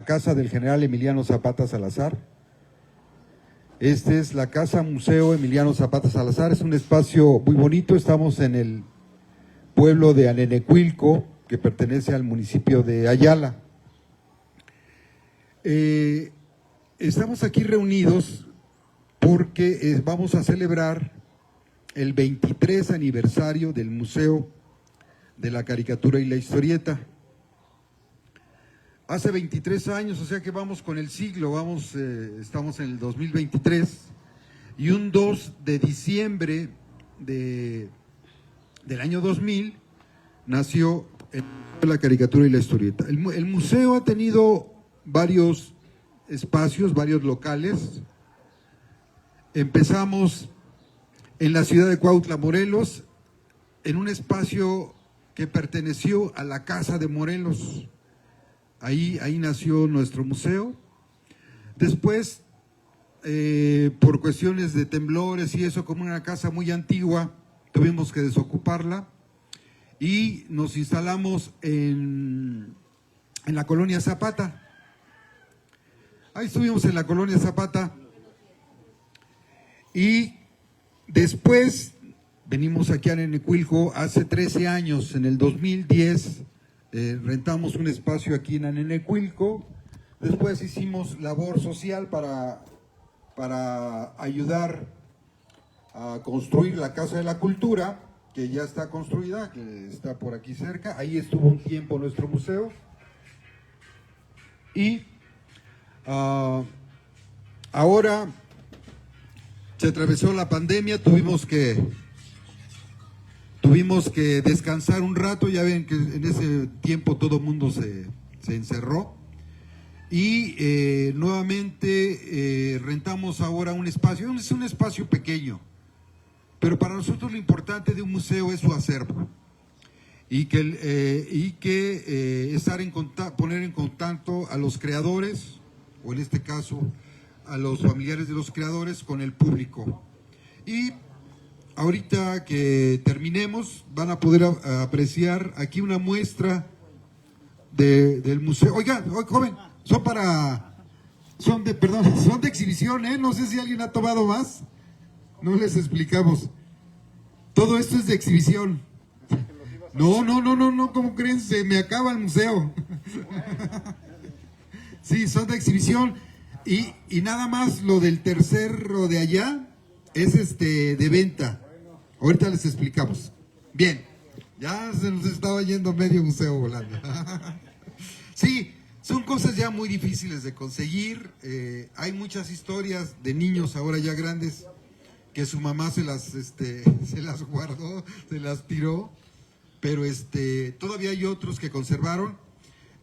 casa del general Emiliano Zapata Salazar. Esta es la Casa Museo Emiliano Zapata Salazar, es un espacio muy bonito, estamos en el pueblo de Anenecuilco, que pertenece al municipio de Ayala. Estamos aquí reunidos porque vamos a celebrar el 23 aniversario del Museo de la Caricatura y la Historieta. Hace 23 años, o sea que vamos con el siglo, estamos en el 2023, y un 2 de diciembre del año 2000 nació el Museo de la Caricatura y la Historieta. El museo ha tenido varios espacios, varios locales. Empezamos en la ciudad de Cuautla, Morelos, en un espacio que perteneció a la Casa de Morelos. Ahí nació nuestro museo. Después, por cuestiones de temblores y eso, como una casa muy antigua, tuvimos que desocuparla y nos instalamos en la colonia Zapata. Ahí estuvimos en la colonia Zapata y después venimos aquí a Anenecuilco hace 13 años, en el 2010. Rentamos un espacio aquí en Anenecuilco, después hicimos labor social para ayudar a construir la Casa de la Cultura, que ya está construida, que está por aquí cerca. Ahí estuvo un tiempo nuestro museo. Y ahora se atravesó la pandemia, tuvimos que descansar un rato. Ya ven que en ese tiempo todo el mundo se encerró y nuevamente rentamos ahora un espacio. Es un espacio pequeño, pero para nosotros lo importante de un museo es su acervo y que poner en contacto a los creadores, o en este caso a los familiares de los creadores, con el público. Y ahorita que terminemos van a poder apreciar aquí una muestra del museo. Oiga, joven, son de exhibición, no sé si alguien ha tomado más. No les explicamos. Todo esto es de exhibición. No, ¿cómo creen? Se me acaba el museo. Sí, son de exhibición. Y nada más lo del tercero de allá es de venta. Ahorita les explicamos. Bien, ya se nos estaba yendo medio museo volando. Sí, son cosas ya muy difíciles de conseguir. Hay muchas historias de niños ahora ya grandes que su mamá se las guardó, se las tiró, pero todavía hay otros que conservaron.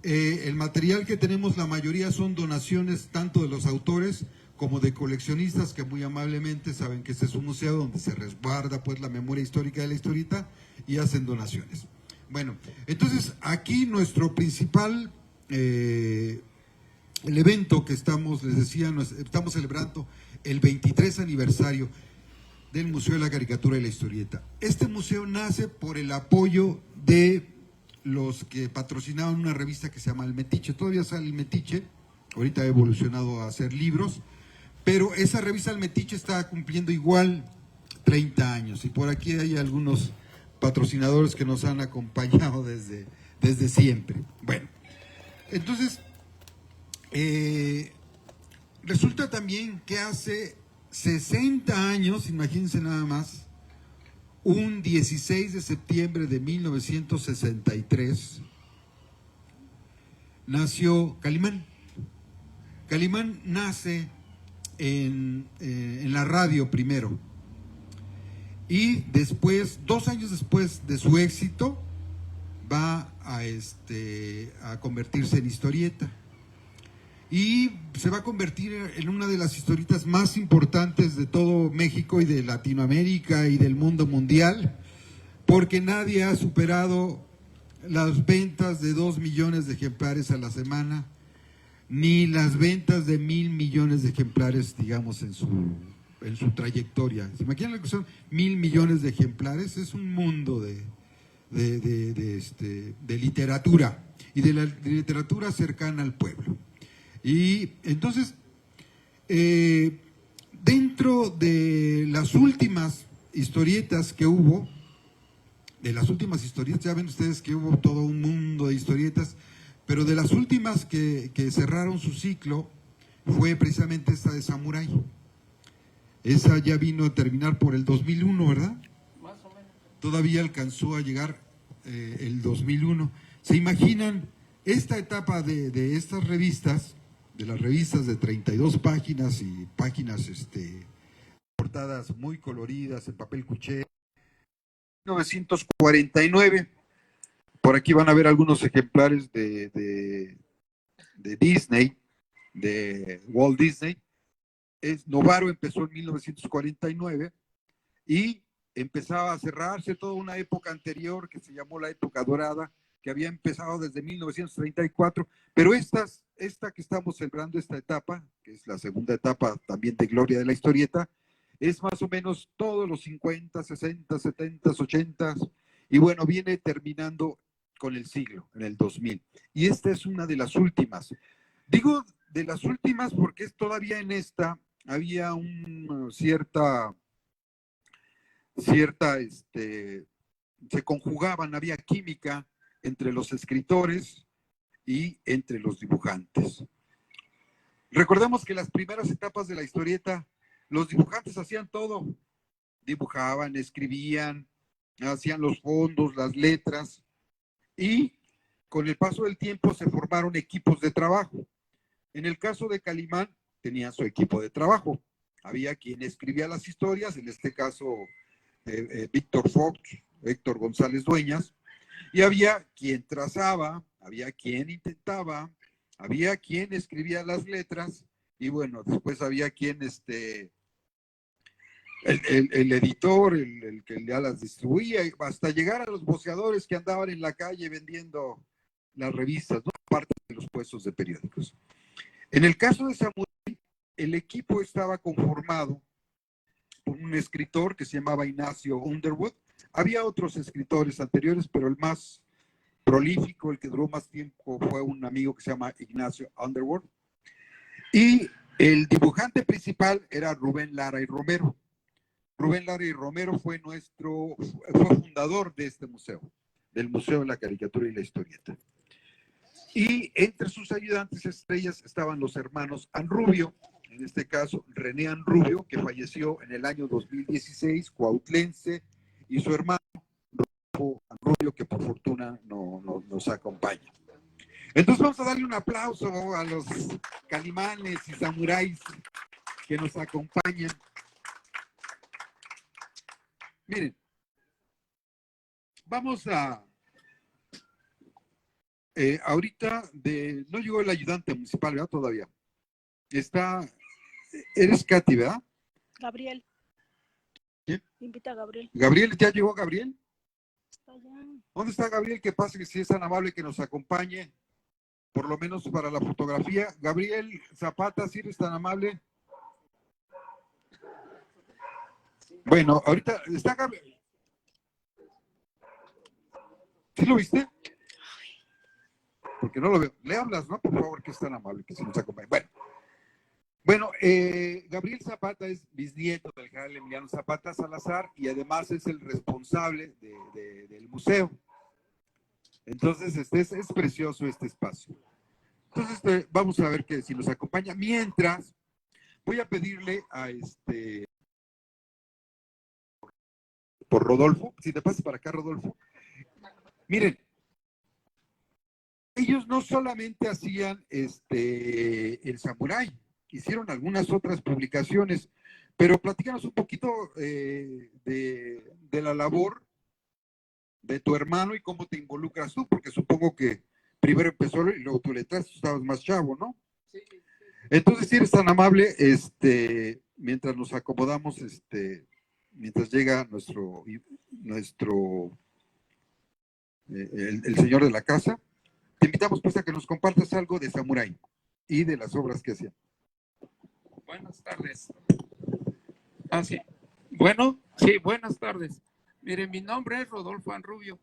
El material que tenemos, la mayoría son donaciones tanto de los autores como de coleccionistas que muy amablemente saben que este es un museo donde se resguarda pues la memoria histórica de la historieta y hacen donaciones. Bueno, entonces aquí nuestro principal el evento que les decía, estamos celebrando el 23 aniversario del Museo de la Caricatura y la Historieta. Este museo nace por el apoyo de los que patrocinaban una revista que se llama El Metiche. Todavía sale El Metiche, ahorita ha evolucionado a hacer libros, pero esa revista El Metiche está cumpliendo igual 30 años y por aquí hay algunos patrocinadores que nos han acompañado desde siempre. Bueno, entonces resulta también que hace 60 años, imagínense nada más, un 16 de septiembre de 1963, nació Calimán. Calimán nace en la radio primero y después, 2 años después de su éxito, va a convertirse en historieta y se va a convertir en una de las historietas más importantes de todo México y de Latinoamérica y del mundo mundial, porque nadie ha superado las ventas de 2 millones de ejemplares a la semana, ni las ventas de 1,000 millones de ejemplares, digamos, en su trayectoria. ¿Se imaginan lo que son 1,000 millones de ejemplares? Es un mundo de literatura, y de la literatura cercana al pueblo. Y entonces, dentro de las últimas historietas que hubo, ya ven ustedes que hubo todo un mundo de historietas, pero de las últimas que cerraron su ciclo fue precisamente esta de Samurai. Esa ya vino a terminar por el 2001, ¿verdad? Más o menos. Todavía alcanzó a llegar el 2001. ¿Se imaginan esta etapa de estas revistas, de las revistas de 32 páginas y páginas portadas muy coloridas en papel cuché? 1949. Por aquí van a ver algunos ejemplares de Disney, de Walt Disney. Novaro empezó en 1949 y empezaba a cerrarse toda una época anterior que se llamó la época dorada, que había empezado desde 1934, pero esta que estamos celebrando, esta etapa, que es la segunda etapa también de gloria de la historieta, es más o menos todos los 50, 60, 70, 80, y bueno, viene terminando con el siglo, en el 2000. Y esta es una de las últimas. Digo de las últimas porque todavía en esta había se conjugaban, había química entre los escritores y entre los dibujantes. Recordemos que las primeras etapas de la historieta, los dibujantes hacían todo. Dibujaban, escribían, hacían los fondos, las letras, y con el paso del tiempo se formaron equipos de trabajo. En el caso de Calimán, tenía su equipo de trabajo. Había quien escribía las historias, en este caso Víctor Fox, Héctor González Dueñas, y había quien trazaba, había quien intentaba, había quien escribía las letras, y bueno, después había quien, el editor, el que ya las distribuía, hasta llegar a los voceadores que andaban en la calle vendiendo las revistas, ¿no? Aparte de los puestos de periódicos. En el caso de Samurai, el equipo estaba conformado por un escritor que se llamaba Ignacio Underwood. Había otros escritores anteriores, pero el más prolífico, el que duró más tiempo, fue un amigo que se llama Ignacio Underwood. Y el dibujante principal era Rubén Lara y Romero. Rubén Lara y Romero fue fundador de este museo, del Museo de la Caricatura y la Historieta. Y entre sus ayudantes estrellas estaban los hermanos Anrubio, en este caso René Anrubio, que falleció en el año 2016, cuautlense, y su hermano Rodolfo Anrubio, que por fortuna nos acompaña. Entonces vamos a darle un aplauso a los calimanes y samuráis que nos acompañan. Miren, vamos a... ahorita no llegó el ayudante municipal, ¿verdad? Todavía. Eres Katy, ¿verdad? Gabriel. ¿Quién? Invita a Gabriel. ¿Gabriel? ¿Ya llegó Gabriel? Está allá. ¿Dónde está Gabriel? Que pase, que si es tan amable que nos acompañe, por lo menos para la fotografía. Gabriel Zapata, si eres tan amable. Bueno, ahorita está Gabriel. ¿Sí lo viste? Porque no lo veo. Le hablas, ¿no? Por favor, que es tan amable, que se nos acompañe. Bueno, Gabriel Zapata es bisnieto del general Emiliano Zapata Salazar y además es el responsable del museo. Entonces, es precioso este espacio. Entonces, vamos a ver si nos acompaña. Mientras, voy a pedirle a por Rodolfo, si te pasas para acá, Rodolfo. Miren, ellos no solamente hacían el Samurai, hicieron algunas otras publicaciones, pero platícanos un poquito de la labor de tu hermano y cómo te involucras tú, porque supongo que primero empezó y luego tú le traes, tú estabas más chavo, ¿no? Sí. Entonces, si eres tan amable, mientras nos acomodamos, mientras llega el señor de la casa, te invitamos pues a que nos compartas algo de Samurai y de las obras que hacían. Buenas tardes. Sí. Bueno, sí, buenas tardes. Mire, mi nombre es Rodolfo Anrubio.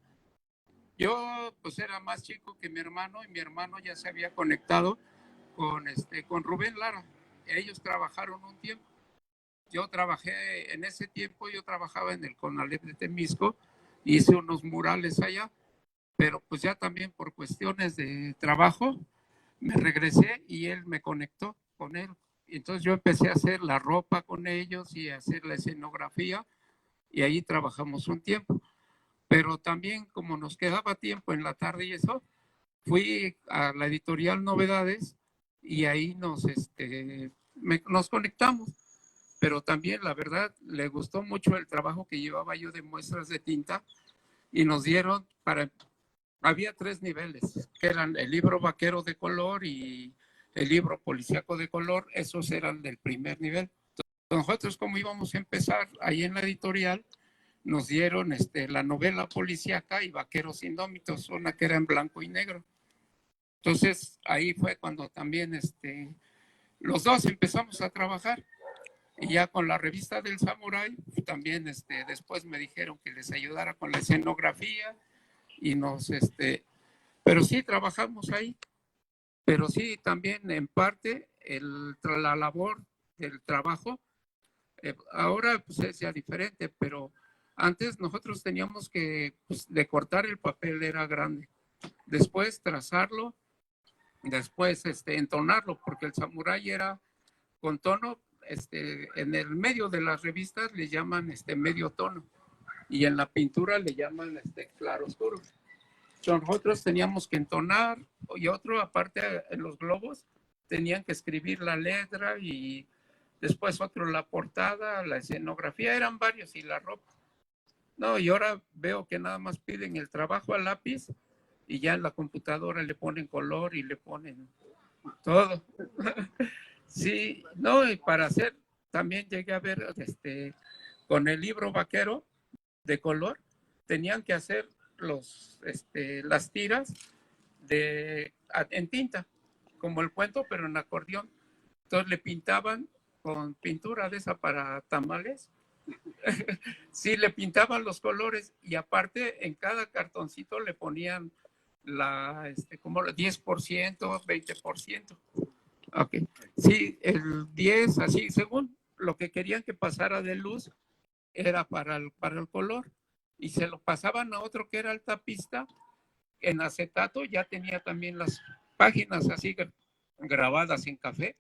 Yo pues era más chico que mi hermano y mi hermano ya se había conectado con Rubén Lara. Ellos trabajaron un tiempo. Yo trabajé, en ese tiempo yo trabajaba en el CONALEP de Temisco, hice unos murales allá, pero pues ya también por cuestiones de trabajo me regresé y él me conectó con él. Entonces yo empecé a hacer la ropa con ellos y a hacer la escenografía y ahí trabajamos un tiempo. Pero también como nos quedaba tiempo en la tarde y eso, fui a la editorial Novedades y ahí nos conectamos. Pero también, la verdad, le gustó mucho el trabajo que llevaba yo de muestras de tinta y nos dieron había 3 niveles, que eran el libro vaquero de color y el libro policíaco de color, esos eran del primer nivel. Entonces, nosotros como íbamos a empezar ahí en la editorial, nos dieron la novela policíaca y Vaqueros Indómitos, una que era en blanco y negro. Entonces, ahí fue cuando también los dos empezamos a trabajar. Y ya con la revista del Samurai, también después me dijeron que les ayudara con la escenografía y pero sí trabajamos ahí, pero sí también en parte la labor del trabajo, ahora pues es ya diferente, pero antes nosotros teníamos que, pues, de cortar el papel era grande, después trazarlo, después entonarlo, porque el Samurai era con tono, en el medio de las revistas le llaman medio tono y en la pintura le llaman claro oscuro. Nosotros teníamos que entonar y otro, aparte en los globos, tenían que escribir la letra y después otro la portada, la escenografía, eran varios y la ropa. No, y ahora veo que nada más piden el trabajo a lápiz y ya en la computadora le ponen color y le ponen todo. Sí, no, y para hacer, también llegué a ver, con el libro vaquero de color, tenían que hacer las tiras en tinta, como el cuento, pero en acordeón. Entonces le pintaban con pintura de esa para tamales. Sí, le pintaban los colores y aparte en cada cartoncito le ponían como el 10%, 20%. Ok. Sí, el 10, así, según lo que querían que pasara de luz, era para el color. Y se lo pasaban a otro que era el tapista, en acetato, ya tenía también las páginas así grabadas en café.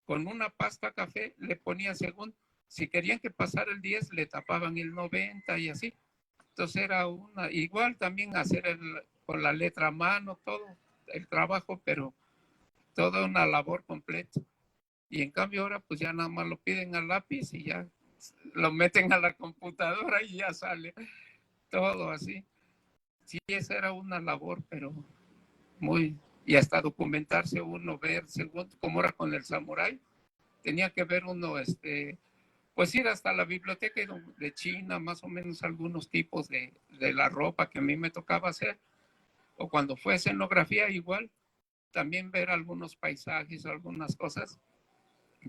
Con una pasta café le ponían según, si querían que pasara el 10, le tapaban el 90 y así. Entonces era igual también hacer con la letra a mano, todo el trabajo, pero toda una labor completa. Y en cambio ahora pues ya nada más lo piden al lápiz y ya lo meten a la computadora y ya sale todo así. Sí, esa era una labor, pero muy, y hasta documentarse uno, ver, según como era con el Samurai, tenía que ver uno, pues ir hasta la biblioteca de China, más o menos algunos tipos de la ropa que a mí me tocaba hacer, o cuando fue escenografía igual, también ver algunos paisajes, algunas cosas,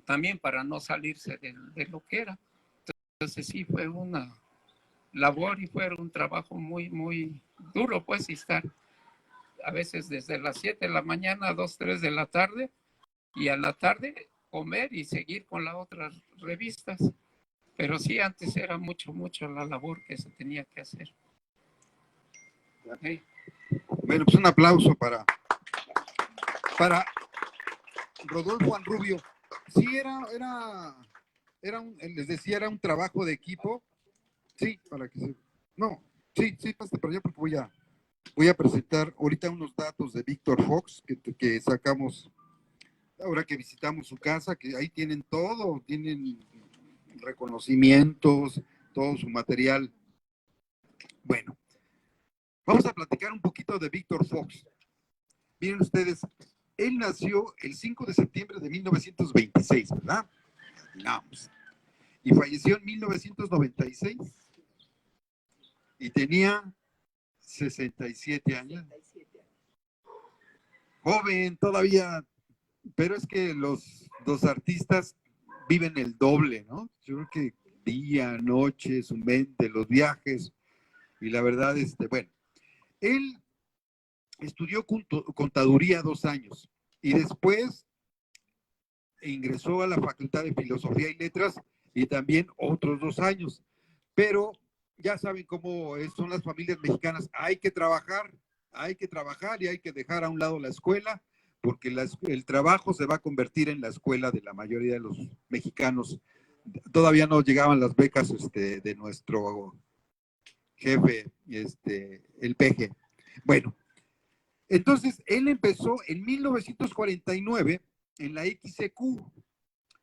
también para no salirse de lo que era. Entonces sí fue una labor y fue un trabajo muy, muy duro, pues, y estar a veces desde las 7 de la mañana a 2, 3 de la tarde, y a la tarde comer y seguir con las otras revistas. Pero sí, antes era mucho, mucho la labor que se tenía que hacer. Okay. Bueno, pues un aplauso para Rodolfo Anrubio. Sí, les decía, era un trabajo de equipo. Sí, para que se... No, sí, pásate para allá porque voy a presentar ahorita unos datos de Víctor Fox que sacamos ahora que visitamos su casa, que ahí tienen todo, tienen reconocimientos, todo su material. Bueno, vamos a platicar un poquito de Víctor Fox. Miren ustedes, él nació el 5 de septiembre de 1926, ¿verdad? No, pues, y falleció en 1996 y tenía 67 años. Joven todavía, pero es que los artistas viven el doble, ¿no? Yo creo que día, noche, su mente, los viajes, y la verdad, bueno, él estudió contaduría 2 años y después ingresó a la Facultad de Filosofía y Letras y también otros 2 años. Pero ya saben cómo son las familias mexicanas, hay que trabajar y hay que dejar a un lado la escuela, porque el trabajo se va a convertir en la escuela de la mayoría de los mexicanos. Todavía no llegaban las becas de nuestro jefe, el PG. Bueno, entonces él empezó en 1949 en la XCQ.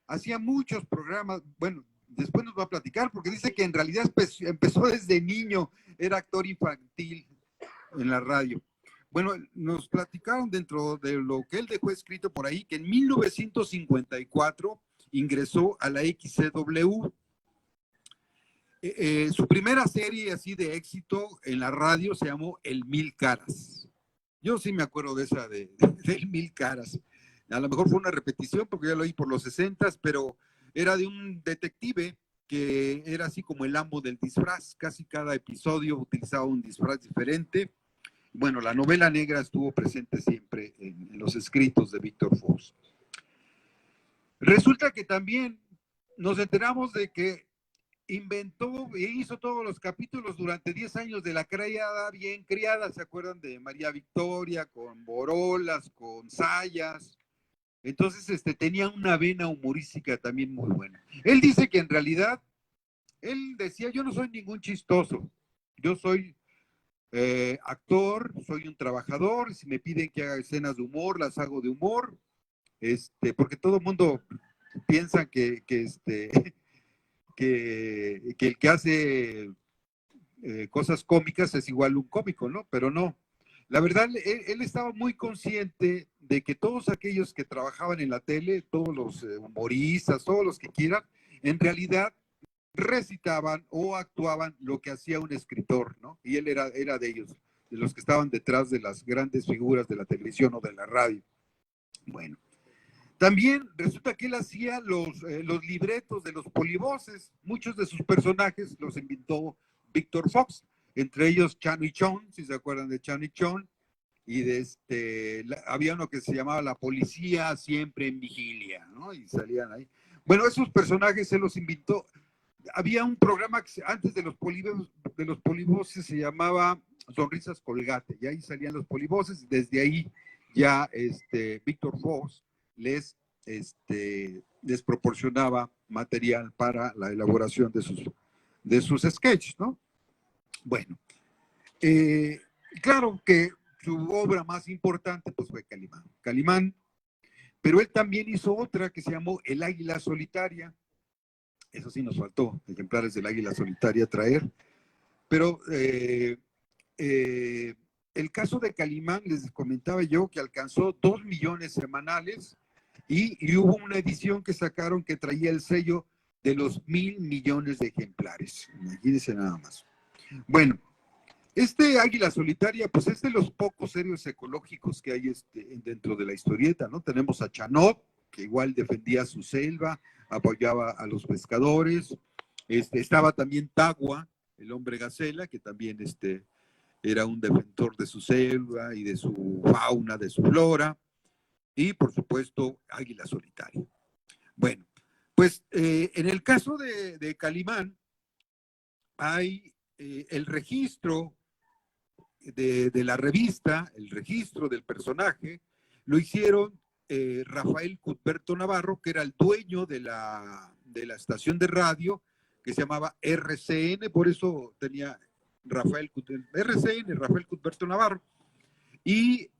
Hacía muchos programas, bueno, después nos va a platicar, porque dice que en realidad empezó desde niño, era actor infantil en la radio. Bueno, nos platicaron dentro de lo que él dejó escrito por ahí, que en 1954 ingresó a la XCW. Su primera serie así de éxito en la radio se llamó El Mil Caras. Yo sí me acuerdo de esa, del Mil Caras. A lo mejor fue una repetición porque ya lo oí por los 60s, pero era de un detective que era así como el amo del disfraz. Casi cada episodio utilizaba un disfraz diferente. Bueno, la novela negra estuvo presente siempre en los escritos de Víctor Fox. Resulta que también nos enteramos de que inventó e hizo todos los capítulos durante 10 años de La Criada Bien Criada. ¿Se acuerdan de María Victoria con Borolas, con Sayas? Entonces tenía una vena humorística también muy buena. Él dice que en realidad, él decía, yo no soy ningún chistoso, yo soy actor, soy un trabajador, si me piden que haga escenas de humor, las hago de humor, porque todo el mundo piensa que el que hace cosas cómicas es igual un cómico, ¿no? Pero no. La verdad, él estaba muy consciente de que todos aquellos que trabajaban en la tele, todos los humoristas, todos los que quieran, en realidad recitaban o actuaban lo que hacía un escritor, ¿no? Y él era de ellos, de los que estaban detrás de las grandes figuras de la televisión o de la radio. Bueno, también resulta que él hacía los libretos de los polivoces. Muchos de sus personajes los inventó Víctor Fox, entre ellos Chano y Chon, si se acuerdan de Chano y Chon, y había uno que se llamaba La Policía Siempre en Vigilia, ¿no? Y salían ahí. Bueno, esos personajes se los inventó. Había un programa que antes de los polivoces se llamaba Sonrisas Colgate, y ahí salían los polivoces, y desde ahí ya Víctor Fox les proporcionaba material para la elaboración de sus sketches, ¿no? Bueno, claro que su obra más importante pues fue Calimán, pero él también hizo otra que se llamó El Águila Solitaria. Eso sí nos faltó, ejemplares del Águila Solitaria traer, pero el caso de Calimán, les comentaba yo que alcanzó 2 millones semanales y hubo una edición que sacaron que traía el sello de los 1,000 millones de ejemplares. Imagínense nada más. Bueno, Águila Solitaria, pues es de los pocos héroes ecológicos que hay dentro de la historieta, ¿no? Tenemos a Chanot, que igual defendía su selva, apoyaba a los pescadores. Estaba también Tagua, el hombre gacela, que también era un defensor de su selva y de su fauna, de su flora. Y, por supuesto, Águila Solitaria. Bueno, pues en el caso de Calimán, hay el registro de la revista, el registro del personaje, lo hicieron Rafael Cuthberto Navarro, que era el dueño de la estación de radio, que se llamaba RCN, por eso tenía Rafael Cuthberto Navarro, y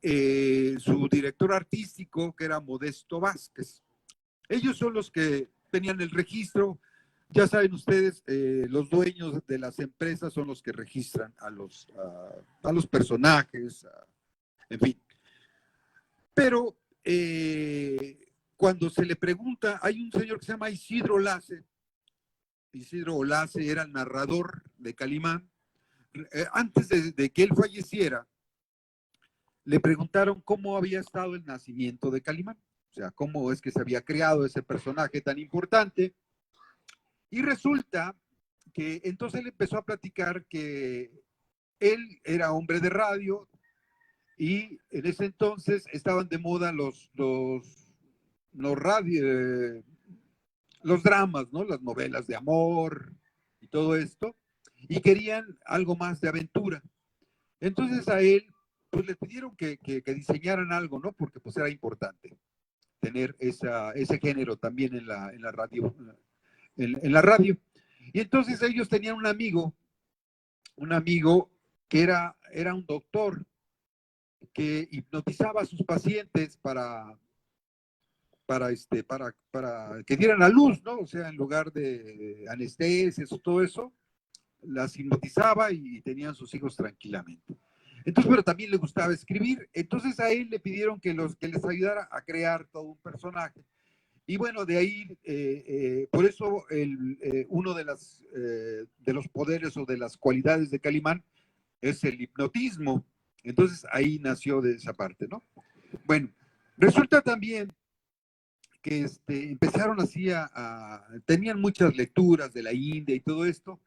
su director artístico, que era Modesto Vázquez. Ellos son los que tenían el registro. Ya saben ustedes, los dueños de las empresas son los que registran a los personajes, en fin. Pero cuando se le pregunta, hay un señor que se llama Isidro Olace. Isidro Olace era el narrador de Calimán. Antes de que él falleciera, le preguntaron cómo había estado el nacimiento de Calimán. O sea, cómo es que se había creado ese personaje tan importante. Y resulta que entonces él empezó a platicar que él era hombre de radio y en ese entonces estaban de moda los los dramas, ¿no? Las novelas de amor y todo esto, y querían algo más de aventura. Entonces a él, pues le pidieron que diseñaran algo, ¿no? Porque pues era importante tener ese género también en la radio, en la radio. Y entonces ellos tenían un amigo que era un doctor que hipnotizaba a sus pacientes para que dieran a luz, ¿no? O sea, en lugar de anestesias o todo eso, las hipnotizaba y tenían sus hijos tranquilamente. Entonces, pero también le gustaba escribir. Entonces a él le pidieron que les ayudara a crear todo un personaje. Y bueno, de ahí, por eso uno de los poderes o de las cualidades de Calimán es el hipnotismo. Entonces ahí nació de esa parte, ¿no? Bueno, resulta también que empezaron así tenían muchas lecturas de la India y todo esto.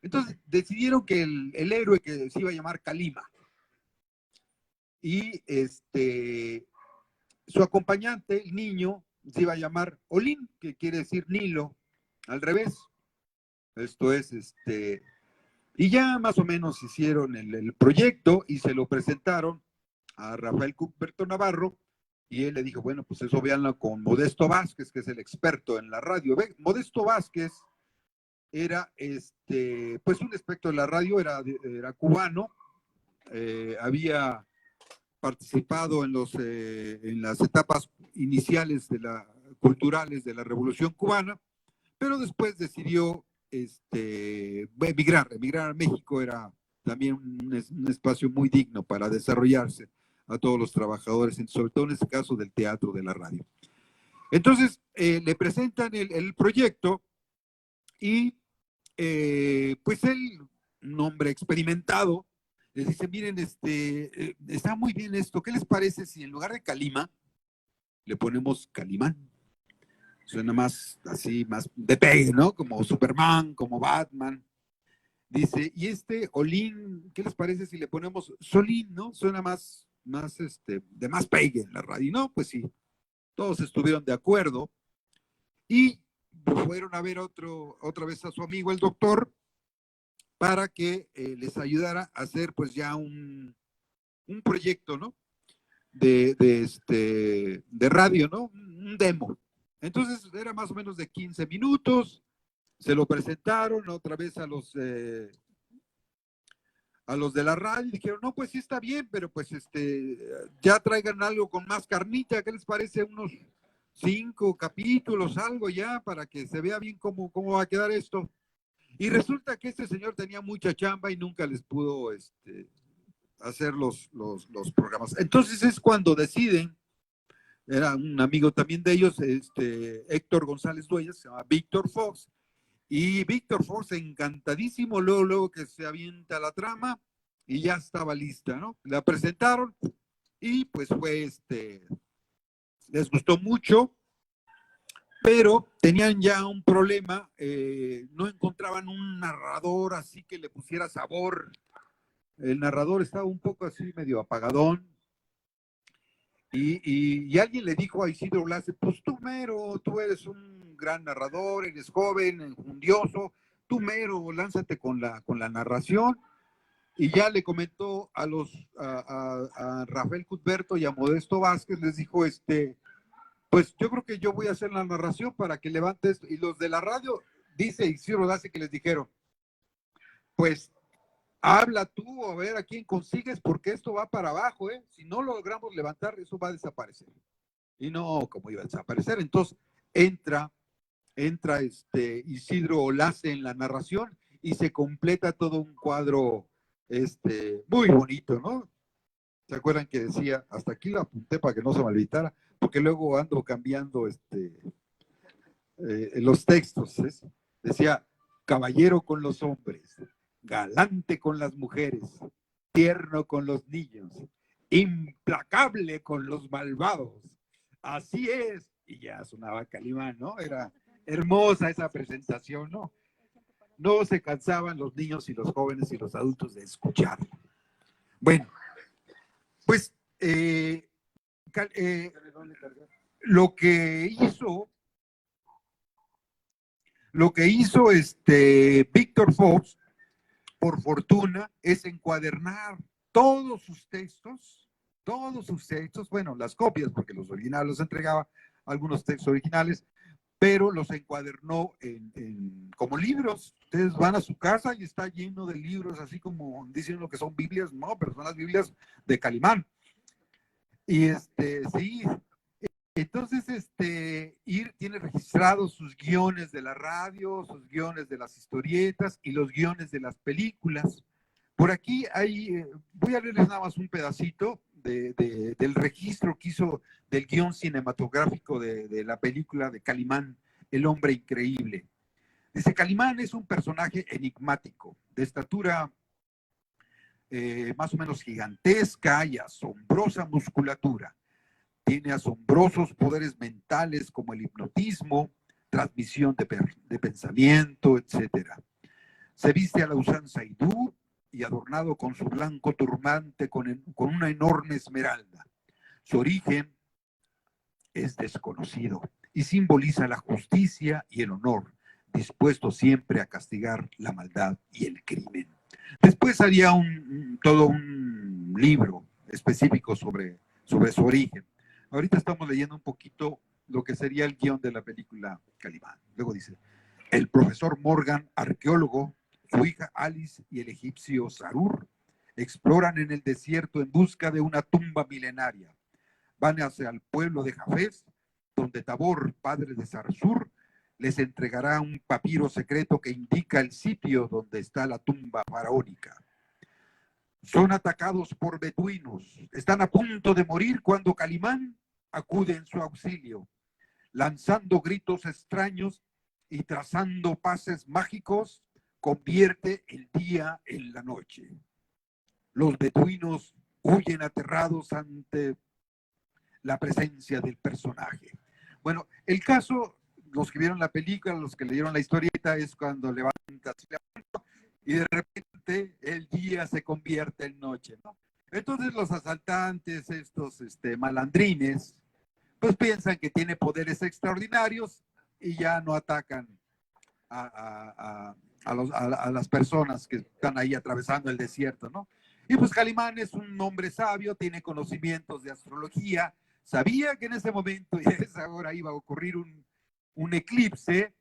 Entonces decidieron que el héroe que se iba a llamar Kalima y su acompañante, el niño, se iba a llamar Olin, que quiere decir Nilo, al revés. Esto es, y ya más o menos hicieron el proyecto y se lo presentaron a Rafael Cuthberto Navarro, y él le dijo, bueno, pues eso véanlo con Modesto Vázquez, que es el experto en la radio. Modesto Vázquez era, pues un experto en la radio, era cubano, había participado en las etapas iniciales culturales de la Revolución Cubana, pero después decidió emigrar a México. Era también un espacio muy digno para desarrollarse a todos los trabajadores, sobre todo en este caso del teatro, de la radio. Entonces, le presentan el proyecto y pues él, un hombre experimentado, les dice, miren, está muy bien esto, ¿qué les parece si en lugar de Kalima le ponemos Calimán? Suena más así, más de pegue, ¿no? Como Superman, como Batman. Dice, y Olin, ¿qué les parece si le ponemos Solín, ¿no? Suena más de más pegue en la radio. No, pues sí, todos estuvieron de acuerdo y fueron a ver otra vez a su amigo el doctor para que les ayudara a hacer pues ya un proyecto, ¿no? De radio, ¿no? Un demo. Entonces era más o menos de 15 minutos, se lo presentaron otra vez a los de la radio y dijeron, no, pues sí está bien, pero pues ya traigan algo con más carnita, ¿qué les parece? Unos 5 capítulos, algo ya, para que se vea bien cómo va a quedar esto. Y resulta que este señor tenía mucha chamba y nunca les pudo hacer los programas. Entonces es cuando deciden, era un amigo también de ellos, Héctor González Dueñas, se llama Víctor Fox, y Víctor Fox encantadísimo, luego que se avienta la trama y ya estaba lista, ¿no? La presentaron y pues fue les gustó mucho, pero tenían ya un problema, no encontraban un narrador así que le pusiera sabor. El narrador estaba un poco así medio apagadón. Y alguien le dijo a Isidro Blase, pues tú mero, tú eres un gran narrador, eres joven, enjundioso, tú mero, lánzate con la narración. Y ya le comentó a Rafael Cuthberto y a Modesto Vázquez, les dijo, pues yo creo que yo voy a hacer la narración para que levante esto. Y los de la radio, dice Isidro Blase, que les dijeron, pues habla tú, a ver a quién consigues, porque esto va para abajo, ¿eh? Si no lo logramos levantar, eso va a desaparecer. Y no, como iba a desaparecer. Entonces entra Isidro Olace en la narración y se completa todo un cuadro muy bonito, ¿no? ¿Se acuerdan que decía, hasta aquí lo apunté para que no se me olvidara, porque luego ando cambiando los textos, ¿eh? Decía, caballero con los hombres, galante con las mujeres, tierno con los niños, implacable con los malvados. Así es. Y ya sonaba Calimán, ¿no? Era hermosa esa presentación, ¿no? No se cansaban los niños y los jóvenes y los adultos de escuchar. Bueno, pues lo que hizo Víctor Fox, por fortuna, es encuadernar todos sus textos, bueno, las copias, porque los originales los entregaba, algunos textos originales, pero los encuadernó como libros. Ustedes van a su casa y está lleno de libros, así como dicen lo que son Biblias, no, pero son las Biblias de Calimán. Y sí, entonces tiene registrados sus guiones de la radio, sus guiones de las historietas y los guiones de las películas. Por aquí voy a leerles nada más un pedacito del registro que hizo del guión cinematográfico de la película de Calimán, El hombre increíble. Dice, Calimán es un personaje enigmático, de estatura más o menos gigantesca y asombrosa musculatura. Tiene asombrosos poderes mentales como el hipnotismo, transmisión de pensamiento, etc. Se viste a la usanza hindú y adornado con su blanco turbante con una enorme esmeralda. Su origen es desconocido y simboliza la justicia y el honor, dispuesto siempre a castigar la maldad y el crimen. Después haría todo un libro específico sobre su origen. Ahorita estamos leyendo un poquito lo que sería el guión de la película Calimán. Luego dice, el profesor Morgan, arqueólogo, su hija Alice y el egipcio Sarur exploran en el desierto en busca de una tumba milenaria. Van hacia el pueblo de Jafés, donde Tabor, padre de Sarsur, les entregará un papiro secreto que indica el sitio donde está la tumba faraónica. Son atacados por beduinos. Están a punto de morir cuando Calimán acude en su auxilio, lanzando gritos extraños y trazando pases mágicos, convierte el día en la noche. Los beduinos huyen aterrados ante la presencia del personaje. Bueno, el caso, los que vieron la película, los que leyeron la historieta, es cuando levanta y de repente el día se convierte en noche, ¿no? Entonces los asaltantes, estos malandrines, pues piensan que tiene poderes extraordinarios y ya no atacan a las personas que están ahí atravesando el desierto, ¿no? Y pues Calimán es un hombre sabio, tiene conocimientos de astrología, sabía que en ese momento y a esa hora iba a ocurrir un eclipse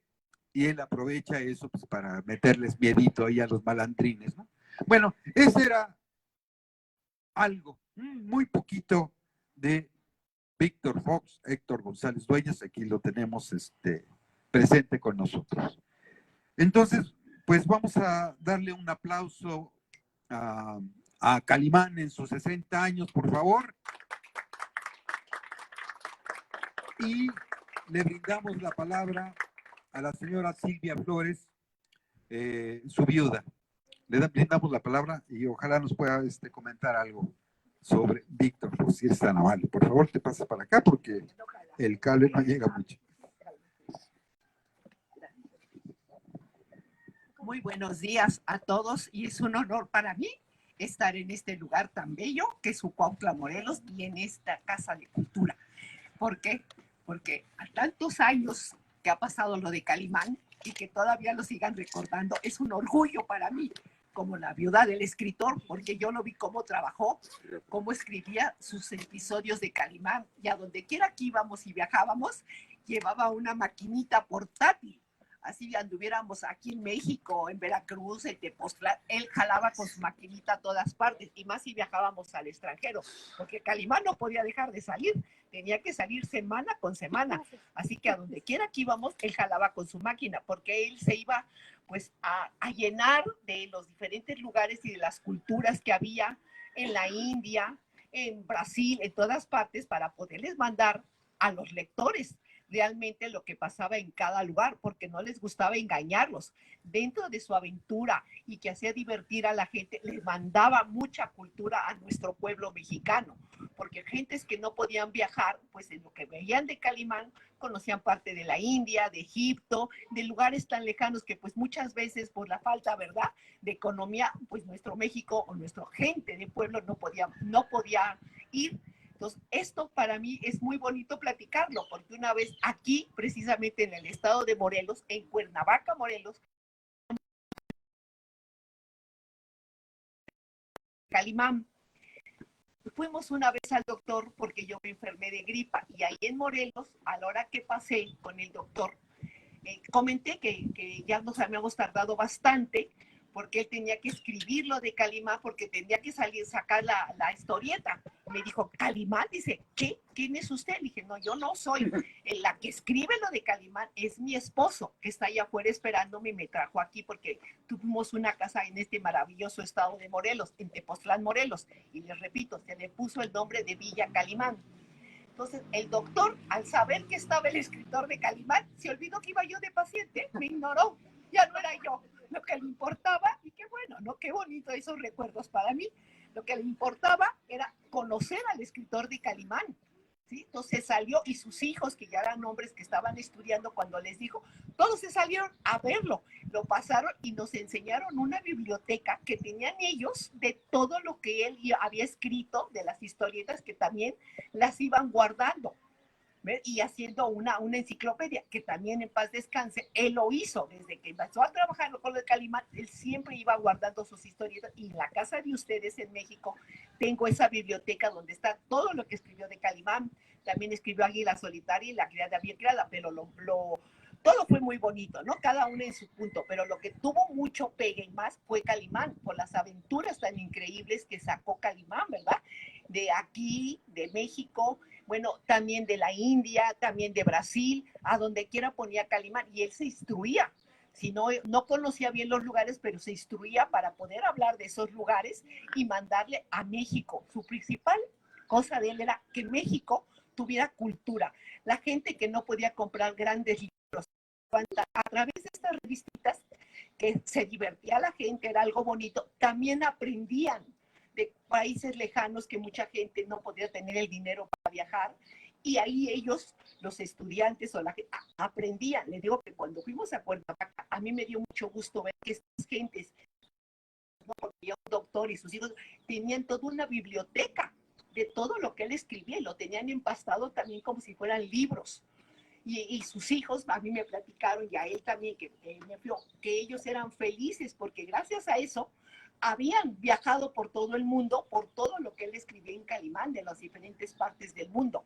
y él aprovecha eso pues, para meterles miedito ahí a los malandrines, ¿no? Bueno, ese era algo, muy poquito de Víctor Fox, Héctor González Dueñas, aquí lo tenemos presente con nosotros. Entonces, pues vamos a darle un aplauso a Calimán en sus 60 años, por favor. Y le brindamos la palabra a la señora Silvia Flores, su viuda. Le brindamos la palabra y ojalá nos pueda comentar algo sobre Víctor, si es tan amable. Por favor, te pasas para acá porque el cable no llega mucho. Muy buenos días a todos y es un honor para mí estar en este lugar tan bello que es Cuautla, Morelos, y en esta Casa de Cultura. ¿Por qué? Porque a tantos años que ha pasado lo de Calimán y que todavía lo sigan recordando, es un orgullo para mí como la viuda del escritor, porque yo lo vi cómo trabajó, cómo escribía sus episodios de Calimán, y a donde quiera que íbamos y viajábamos, llevaba una maquinita portátil. Así anduviéramos aquí en México, en Veracruz, en Tepoztlán, él jalaba con su maquinita a todas partes, y más si viajábamos al extranjero, porque Calimán no podía dejar de salir, tenía que salir semana con semana, así que a donde quiera que íbamos, él jalaba con su máquina, porque él se iba pues a llenar de los diferentes lugares y de las culturas que había en la India, en Brasil, en todas partes, para poderles mandar a los lectores realmente lo que pasaba en cada lugar, porque no les gustaba engañarlos. Dentro de su aventura y que hacía divertir a la gente, les mandaba mucha cultura a nuestro pueblo mexicano, porque gentes que no podían viajar, pues en lo que veían de Calimán, conocían parte de la India, de Egipto, de lugares tan lejanos que pues muchas veces por la falta, ¿verdad?, de economía, pues nuestro México o nuestra gente de pueblo no podía ir. Entonces, esto para mí es muy bonito platicarlo, porque una vez aquí, precisamente en el estado de Morelos, en Cuernavaca, Morelos, Calimán, fuimos una vez al doctor porque yo me enfermé de gripa y ahí en Morelos, a la hora que pasé con el doctor, comenté que ya nos habíamos tardado bastante porque él tenía que escribirlo de Calimán porque tenía que salir, sacar la historieta. Me dijo, ¿Calimán? Dice, ¿qué? ¿Quién es usted? Le dije, no, yo no soy. La que escribe lo de Calimán es mi esposo, que está allá afuera esperándome y me trajo aquí porque tuvimos una casa en este maravilloso estado de Morelos, en Tepoztlán, Morelos. Y les repito, se le puso el nombre de Villa Calimán. Entonces, el doctor, al saber que estaba el escritor de Calimán, se olvidó que iba yo de paciente, me ignoró, ya no era yo. Lo que le importaba, y qué bueno, ¿no? Qué bonito esos recuerdos para mí. Lo que le importaba era conocer al escritor de Calimán, ¿sí? Entonces salió y sus hijos, que ya eran hombres que estaban estudiando cuando les dijo, todos se salieron a verlo, lo pasaron y nos enseñaron una biblioteca que tenían ellos de todo lo que él había escrito, de las historietas que también las iban guardando. ¿Ves? Y haciendo una enciclopedia, que también en paz descanse, él lo hizo, desde que empezó a trabajar con el Calimán, él siempre iba guardando sus historietas, y en la casa de ustedes en México tengo esa biblioteca donde está todo lo que escribió de Calimán, también escribió Águila Solitaria y La Criada Bien Criada, pero todo fue muy bonito, ¿no? Cada uno en su punto, pero lo que tuvo mucho pegue y más fue Calimán, por las aventuras tan increíbles que sacó Calimán, ¿verdad? De aquí, de México, bueno, también de la India, también de Brasil, a donde quiera ponía Calimán, y él se instruía. Si no conocía bien los lugares, pero se instruía para poder hablar de esos lugares y mandarle a México. Su principal cosa de él era que México tuviera cultura. La gente que no podía comprar grandes libros, a través de estas revistitas, que se divertía la gente, era algo bonito, también aprendían de países lejanos que mucha gente no podía tener el dinero para viajar, y ahí ellos, los estudiantes o la gente, aprendían. Les digo que cuando fuimos a Cuernavaca, a mí me dio mucho gusto ver que estas gentes, ¿no? Porque yo, un doctor y sus hijos, tenían toda una biblioteca de todo lo que él escribía, y lo tenían empastado también como si fueran libros. Y sus hijos a mí me platicaron, y a él también, que ellos eran felices porque gracias a eso habían viajado por todo el mundo, por todo lo que él escribía en Calimán, de las diferentes partes del mundo,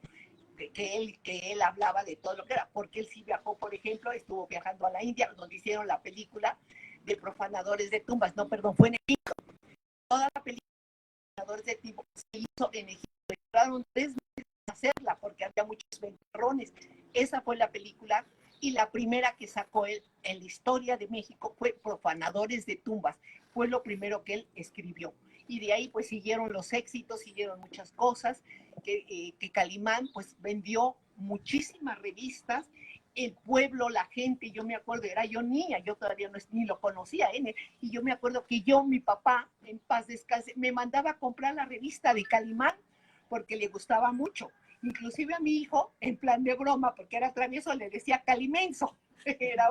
que él hablaba de todo lo que era, porque él sí viajó, por ejemplo, estuvo viajando a la India, donde hicieron la película de Profanadores de Tumbas, no, perdón, fue en Egipto. Toda la película de Profanadores de Tumbas se hizo en Egipto, duraron 3 meses hacerla porque había muchos ventarrones. Esa fue la película, y la primera que sacó él en la historia de México fue Profanadores de Tumbas. Fue lo primero que él escribió. Y de ahí pues siguieron los éxitos, siguieron muchas cosas, que Calimán pues vendió muchísimas revistas. El pueblo, la gente, yo me acuerdo, era yo niña, yo todavía ni lo conocía, y yo me acuerdo que mi papá, en paz descanse, me mandaba a comprar la revista de Calimán porque le gustaba mucho. Inclusive a mi hijo, en plan de broma, porque era travieso, le decía Calimenso. Era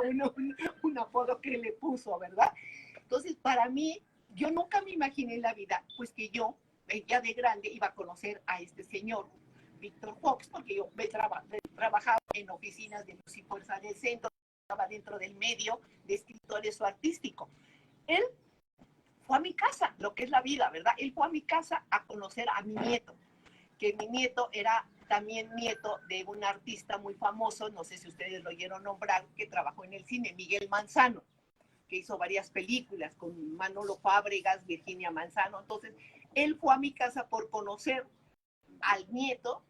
un apodo que le puso, ¿verdad? Entonces, para mí, yo nunca me imaginé en la vida, pues que yo, ya de grande, iba a conocer a este señor, Víctor Fox, porque yo trabajaba en oficinas de Luz y Fuerza del Centro, estaba dentro del medio de escritores o artístico. Él fue a mi casa, lo que es la vida, ¿verdad? Él fue a mi casa a conocer a mi nieto, que mi nieto era también nieto de un artista muy famoso, no sé si ustedes lo oyeron nombrar, que trabajó en el cine, Miguel Manzano, que hizo varias películas con Manolo Fábregas, Virginia Manzano. Entonces, él fue a mi casa por conocer al nieto,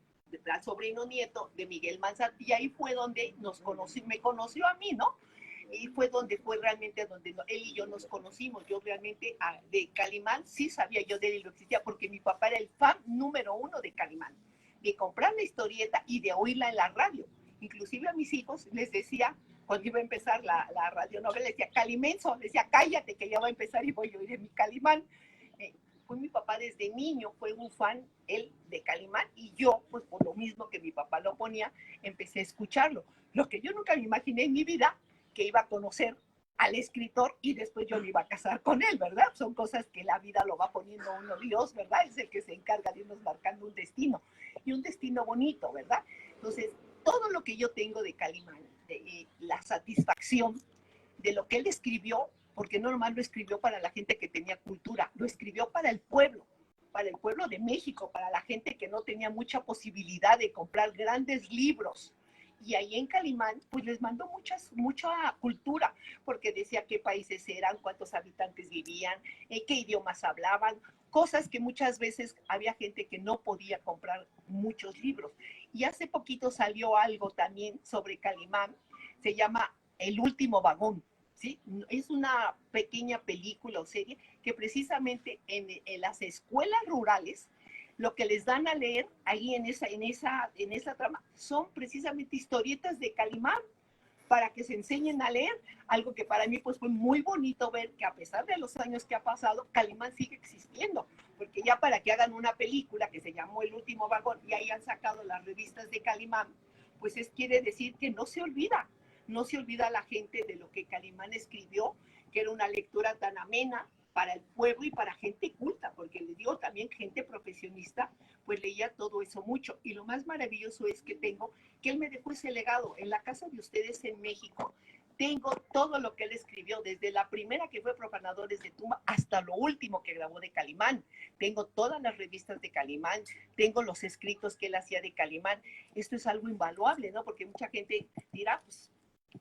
al sobrino nieto de Miguel Manzano, y ahí fue donde me conoció a mí, ¿no? Y fue donde fue realmente donde él y yo nos conocimos. Yo realmente de Calimán sí sabía yo de él y lo existía, porque mi papá era el fan número 1 de Calimán, de comprar la historieta y de oírla en la radio. Inclusive a mis hijos les decía, cuando iba a empezar la radionovela, decía Calimenso, decía cállate que ya va a empezar y voy a oír mi Calimán. Fue mi papá desde niño, fue un fan él de Calimán, y yo, pues por lo mismo que mi papá lo ponía, empecé a escucharlo. Lo que yo nunca me imaginé en mi vida, que iba a conocer al escritor y después yo me iba a casar con él, ¿verdad? Son cosas que la vida lo va poniendo uno Dios, ¿verdad? Es el que se encarga de irnos marcando un destino y un destino bonito, ¿verdad? Entonces, todo lo que yo tengo de Calimán, de la satisfacción de lo que él escribió, porque no nomás lo escribió para la gente que tenía cultura, lo escribió para el pueblo de México, para la gente que no tenía mucha posibilidad de comprar grandes libros. Y ahí en Calimán, pues les mandó mucha cultura, porque decía qué países eran, cuántos habitantes vivían, qué idiomas hablaban, cosas que muchas veces había gente que no podía comprar muchos libros. Y hace poquito salió algo también sobre Calimán, se llama El último vagón. ¿Sí? Es una pequeña película o serie que precisamente en las escuelas rurales lo que les dan a leer ahí en esa trama son precisamente historietas de Calimán para que se enseñen a leer, algo que para mí pues fue muy bonito ver que a pesar de los años que ha pasado, Calimán sigue existiendo, porque ya para que hagan una película que se llamó El último vagón y ahí han sacado las revistas de Calimán, pues quiere decir que no se olvida la gente de lo que Calimán escribió, que era una lectura tan amena para el pueblo y para gente culta, porque les digo también gente profesionista, pues leía todo eso mucho. Y lo más maravilloso es que él me dejó ese legado en la casa de ustedes en México. Tengo todo lo que él escribió, desde la primera que fue Profanadores de Tumba hasta lo último que grabó de Calimán. Tengo todas las revistas de Calimán, tengo los escritos que él hacía de Calimán. Esto es algo invaluable, ¿no? Porque mucha gente dirá, pues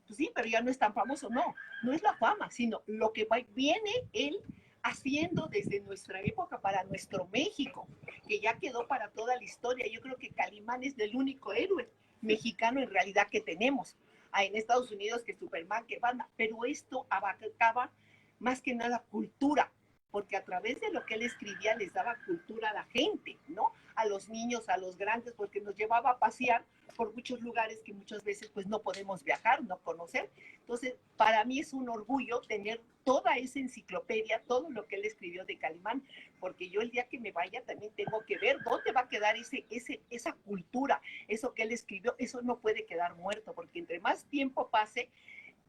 sí, pero ya no es tan famoso. No, no es la fama, sino lo que viene él haciendo desde nuestra época para nuestro México, que ya quedó para toda la historia. Yo creo que Calimán es el único héroe mexicano en realidad que tenemos. En Estados Unidos que Superman, que banda, pero esto abarcaba más que nada cultura, porque a través de lo que él escribía les daba cultura a la gente, ¿no? A los niños, a los grandes, porque nos llevaba a pasear por muchos lugares que muchas veces pues no podemos viajar, no conocer. Entonces, para mí es un orgullo tener toda esa enciclopedia, todo lo que él escribió de Calimán, porque yo el día que me vaya también tengo que ver dónde va a quedar esa cultura, eso que él escribió, eso no puede quedar muerto, porque entre más tiempo pase,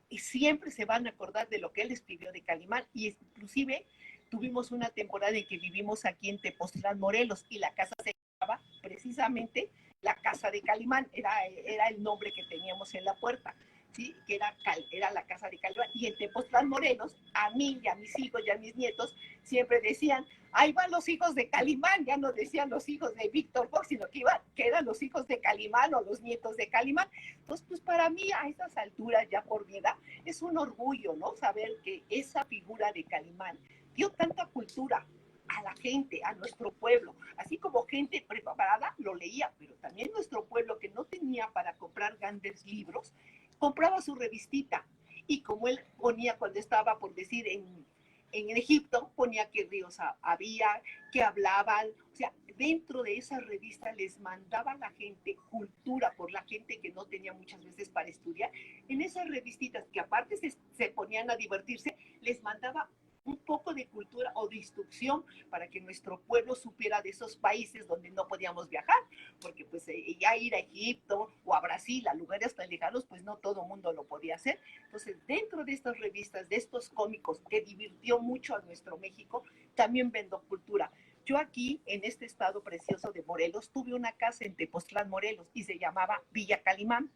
y siempre se van a acordar de lo que él escribió de Calimán, y inclusive tuvimos una temporada en que vivimos aquí en Tepoztlán, Morelos, y la casa se llamaba precisamente la casa de Calimán, era el nombre que teníamos en la puerta, ¿sí? Que era la casa de Calimán. Y en Tepoztlán, Morelos, a mí y a mis hijos y a mis nietos siempre decían, ahí van los hijos de Calimán, ya no decían los hijos de Víctor Fox, sino que eran los hijos de Calimán o los nietos de Calimán. Entonces, pues para mí a esas alturas, ya por mi edad, es un orgullo, ¿no? Saber que esa figura de Calimán dio tanta cultura a la gente, a nuestro pueblo, así como gente preparada lo leía, pero también nuestro pueblo que no tenía para comprar grandes libros, compraba su revistita, y como él ponía cuando estaba, por decir, en Egipto, ponía qué ríos había, qué hablaban, o sea, dentro de esa revista les mandaba a la gente cultura, por la gente que no tenía muchas veces para estudiar, en esas revistitas que aparte se ponían a divertirse, les mandaba un poco de cultura o de instrucción para que nuestro pueblo supiera de esos países donde no podíamos viajar, porque pues ya ir a Egipto o a Brasil, a lugares tan lejanos, pues no todo el mundo lo podía hacer. Entonces, dentro de estas revistas, de estos cómicos que divirtió mucho a nuestro México, también vendo cultura. Yo aquí, en este estado precioso de Morelos, tuve una casa en Tepoztlán, Morelos, y se llamaba Villa Calimán.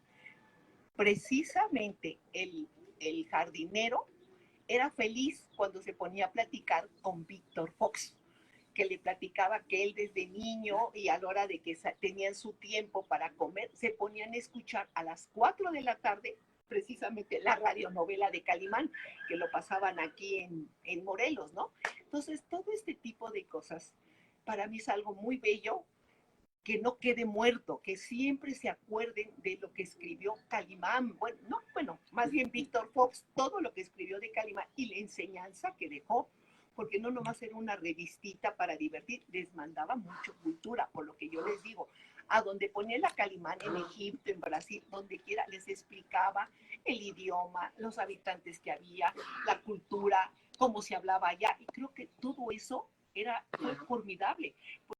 Precisamente el jardinero era feliz cuando se ponía a platicar con Víctor Fox, que le platicaba que él desde niño y a la hora de que tenían su tiempo para comer, se ponían a escuchar a las 4 de la tarde precisamente la radionovela de Calimán, que lo pasaban aquí en Morelos, ¿no? Entonces, todo este tipo de cosas para mí es algo muy bello, que no quede muerto, que siempre se acuerden de lo que escribió Calimán, más bien Víctor Fox, todo lo que escribió de Calimán y la enseñanza que dejó, porque no nomás era una revistita para divertir, les mandaba mucho cultura, por lo que yo les digo, a donde ponía la Calimán, en Egipto, en Brasil, donde quiera, les explicaba el idioma, los habitantes que había, la cultura, cómo se hablaba allá, y creo que todo eso fue formidable.